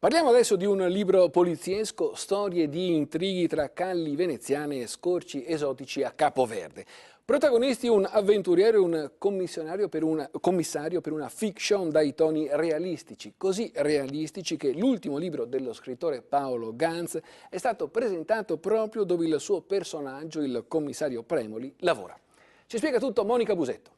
Parliamo adesso di un libro poliziesco, storie di intrighi tra calli veneziane e scorci esotici a Capoverde. Protagonisti un avventuriero e un commissario per una fiction dai toni realistici, così realistici che l'ultimo libro dello scrittore Paolo Ganz è stato presentato proprio dove il suo personaggio, il commissario Premoli, lavora. Ci spiega tutto Monica Busetto.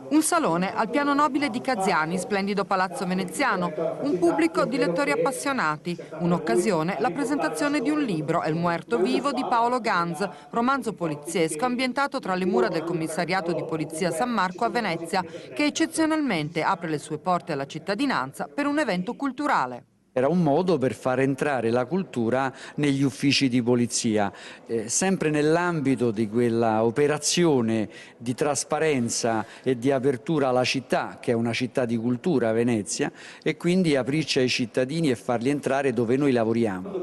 Un salone al piano nobile di Caziani, splendido palazzo veneziano, un pubblico di lettori appassionati, un'occasione, la presentazione di un libro, El Muerto Vivo di Paolo Ganz, romanzo poliziesco ambientato tra le mura del commissariato di polizia San Marco a Venezia, che eccezionalmente apre le sue porte alla cittadinanza per un evento culturale. Era un modo per far entrare la cultura negli uffici di polizia, sempre nell'ambito di quella operazione di trasparenza e di apertura alla città, che è una città di cultura, Venezia, e quindi aprirci ai cittadini e farli entrare dove noi lavoriamo.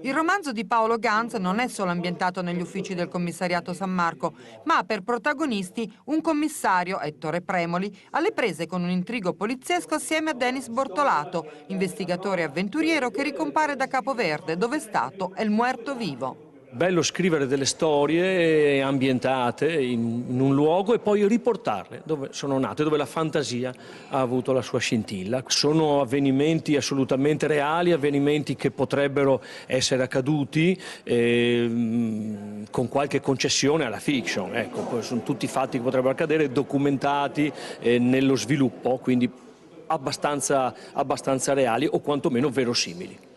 Il romanzo di Paolo Ganz non è solo ambientato negli uffici del commissariato San Marco, ma ha per protagonisti un commissario, Ettore Premoli, alle prese con un intrigo poliziesco assieme a Denis Bortolato, investigatore avventuriero che ricompare da Capoverde, dove è stato El Muerto Vivo. Bello scrivere delle storie ambientate in un luogo e poi riportarle dove sono nate, dove la fantasia ha avuto la sua scintilla. Sono avvenimenti assolutamente reali, avvenimenti che potrebbero essere accaduti con qualche concessione alla fiction. Ecco, sono tutti fatti che potrebbero accadere, documentati nello sviluppo, quindi abbastanza reali o quantomeno verosimili.